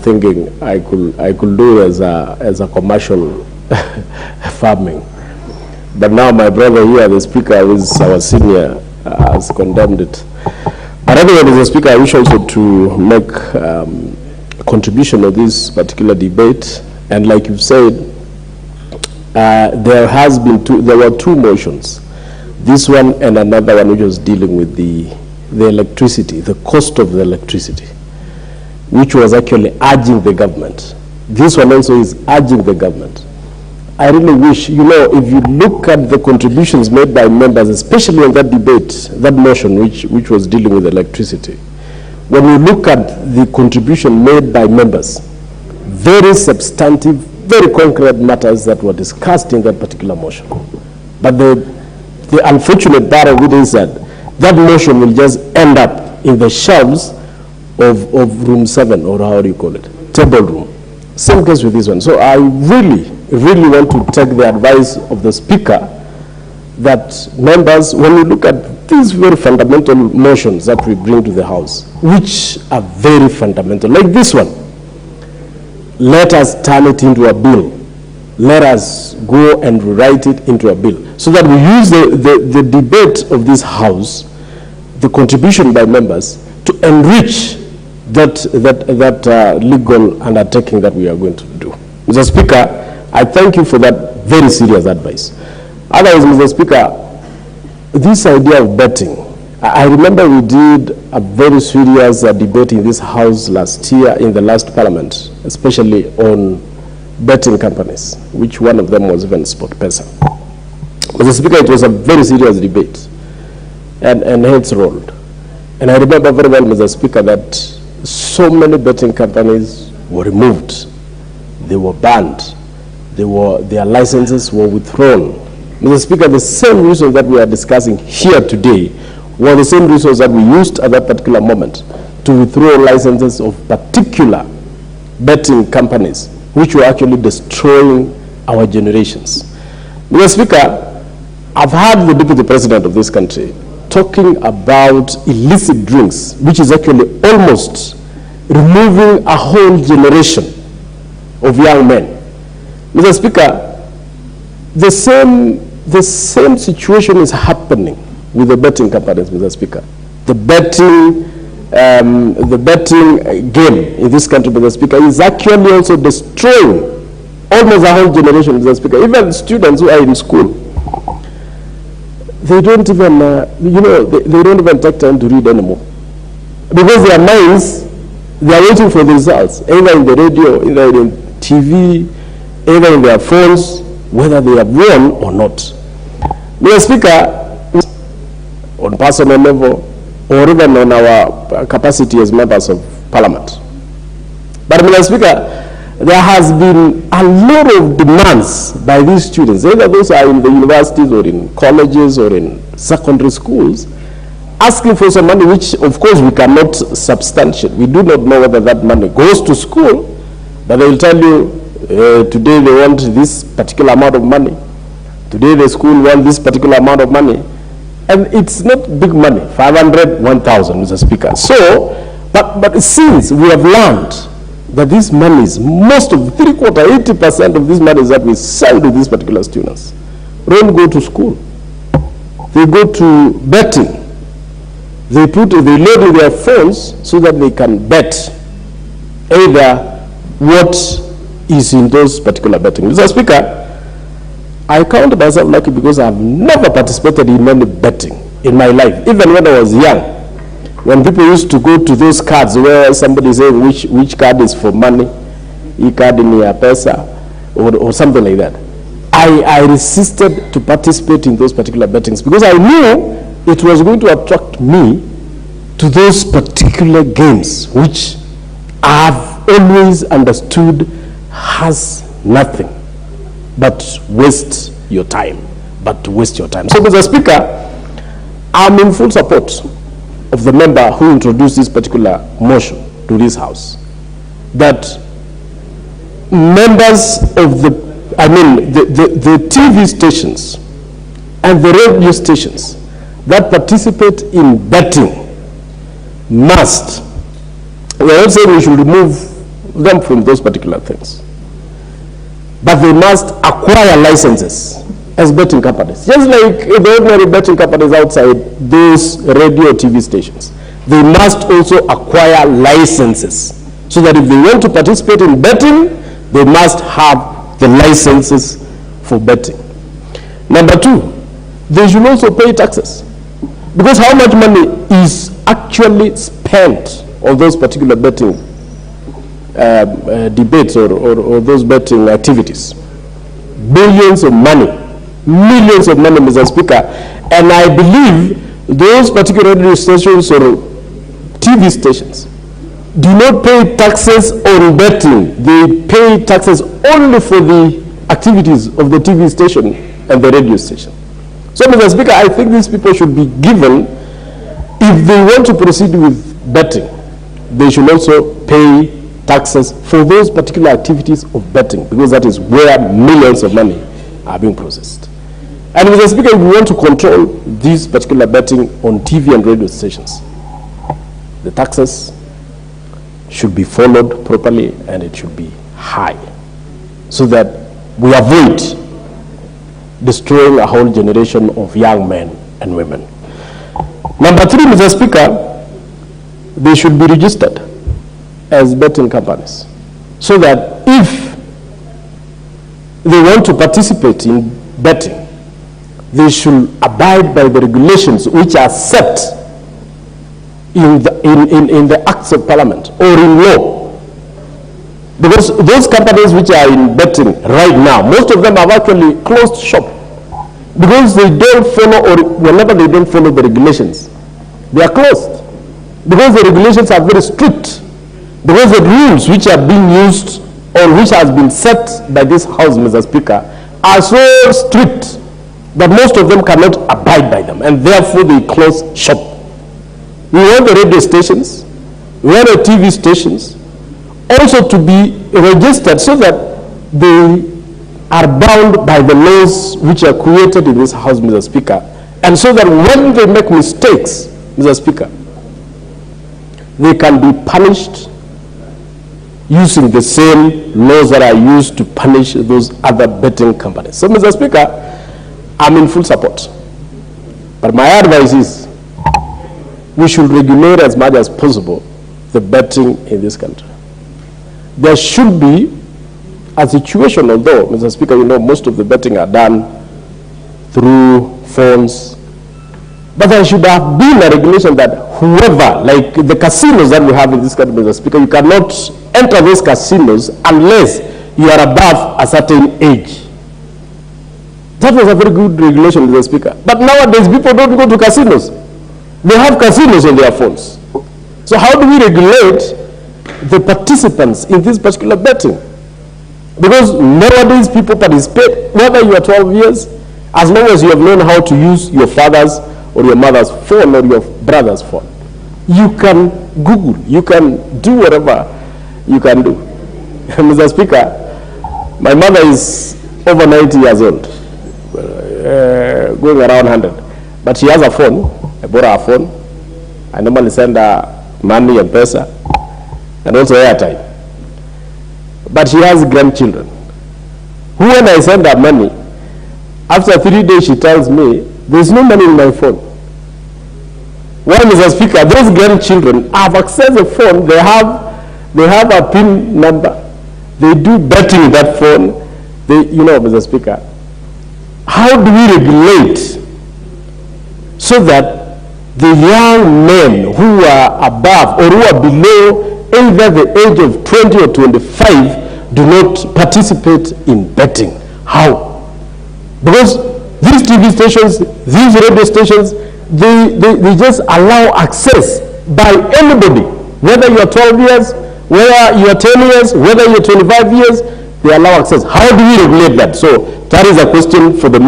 thinking I could do as a commercial farming. But now my brother here, the speaker, who is our senior, has condemned it. But anyway, as a speaker, I wish also to make a contribution of this particular debate. And like you've said, there were two motions. This one and another one, which was dealing with the electricity, the cost of the electricity, which was actually urging the government. This one also is urging the government. I really wish, if you look at the contributions made by members, especially on that debate, that motion which was dealing with electricity, when you look at the contribution made by members, very substantive, very concrete matters that were discussed in that particular motion. But the unfortunate part of it is that motion will just end up in the shelves of room 7, or how do you call it, table room. Same case with this one. So I really want to take the advice of the speaker that members, when you look at these very fundamental motions that we bring to the House, which are very fundamental, like this one, let us turn it into a bill. Let us go and rewrite it into a bill, so that we use the debate of this House, the contribution by members, to enrich that legal undertaking that we are going to do. Mr. Speaker, I thank you for that very serious advice. Otherwise, Mr. Speaker, this idea of betting, I remember we did a very serious debate in this House last year, in the last Parliament, especially on betting companies, which one of them was even SportPesa. Mr. Speaker, it was a very serious debate, and heads rolled. And I remember very well, Mr. Speaker, that so many betting companies were removed. They were banned. Their licenses were withdrawn. Mr. Speaker, the same reasons that we are discussing here today were the same reasons that we used at that particular moment to withdraw licenses of particular betting companies, which were actually destroying our generations. Mr. Speaker, I've heard the Deputy President of this country talking about illicit drinks, which is actually almost removing a whole generation of young men. Mr. Speaker, the same situation is happening with the betting companies, Mr. Speaker. The betting game in this country, Mr. Speaker, is actually also destroying almost a whole generation, Mr. Speaker. Even students who are in school, they don't even, they don't even take time to read anymore. Because their minds, they are waiting for the results, either in the radio, either in TV, either in their phones, whether they have won or not. Mr. Speaker, on personal level, or even on our capacity as members of Parliament. But Mr. Speaker, there has been a lot of demands by these students, either those are in the universities or in colleges or in secondary schools, asking for some money, which of course we cannot substantiate. We do not know whether that money goes to school, but they will tell you today they want this particular amount of money. Today the school wants this particular amount of money. And it's not big money, 500, 1,000, Mr. Speaker. So, but since we have learned that these monies, most of 80% of these monies that we send to these particular students don't go to school. They go to betting. They load in their phones so that they can bet either what is in those particular betting. Mr. Speaker, I count myself lucky because I have never participated in any betting in my life, even when I was young. When people used to go to those cards where somebody says which card is for money, card in your pesa, or something like that, I resisted to participate in those particular bettings because I knew it was going to attract me to those particular games, which I've always understood has nothing but waste your time. So, Mr. Speaker, I'm in full support of the member who introduced this particular motion to this House, that members of the TV stations and the radio stations that participate in betting must, we are not saying we should remove them from those particular things. But they must acquire licenses as betting companies. Just like the ordinary betting companies outside those radio TV stations. They must also acquire licenses so that if they want to participate in betting, they must have the licenses for betting. Number two, they should also pay taxes. Because how much money is actually spent on those particular betting debates or those betting activities? Billions of money, millions of money, Mr. Speaker. And I believe those particular radio stations or TV stations do not pay taxes on betting. They pay taxes only for the activities of the TV station and the radio station. So, Mr. Speaker, I think these people should be given, if they want to proceed with betting, they should also pay taxes for those particular activities of betting, because that is where millions of money are being processed. And Mr. Speaker, if we want to control these particular betting on TV and radio stations, the taxes should be followed properly and it should be high, so that we avoid destroying a whole generation of young men and women. Number three, Mr. Speaker, they should be registered as betting companies, so that if they want to participate in betting, they should abide by the regulations which are set in the acts of parliament or in law. Because those companies which are in betting right now, most of them have actually closed shop because they don't follow, or whenever they don't follow the regulations, they are closed. Because the regulations are very strict. Because the rules which are being used or which has been set by this House, Mr. Speaker, are so strict that most of them cannot abide by them, and therefore they close shop. We want the radio stations, we want the TV stations also to be registered so that they are bound by the laws which are created in this House, Mr. Speaker, and so that when they make mistakes, Mr. Speaker, they can be punished using the same laws that are used to punish those other betting companies. So, Mr. Speaker, I'm in full support. But my advice is we should regulate as much as possible the betting in this country. There should be a situation, although, Mr. Speaker, you know, most of the betting are done through phones, but there should have been a regulation that whoever, like the casinos that we have in this country, Mr. Speaker, you cannot enter those casinos unless you are above a certain age. That was a very good regulation, Mr. Speaker. But nowadays, people don't go to casinos. They have casinos on their phones. So how do we regulate the participants in this particular betting? Because nowadays, people participate, whether you are 12 years, as long as you have known how to use your father's or your mother's phone or your brother's phone. You can Google, you can do whatever you can do. Mr. Speaker, my mother is over 90 years old. Going around 100, but she has a phone. I bought her a phone. I normally send her money and pesa and also airtime, but she has grandchildren who, when I send her money, after 3 days she tells me there's no money in my phone. Why, Mr. Speaker? Those grandchildren have accessed the phone. They have a PIN number. They do betting in that phone. You know, Mr. Speaker, how do we regulate so that the young men who are above or who are below either the age of 20 or 25 do not participate in betting? How? Because these TV stations, these radio stations, they just allow access by anybody, whether you are 12 years, whether you are 10 years, whether you are 25 years, they allow access. How do we regulate that? So that is a question for the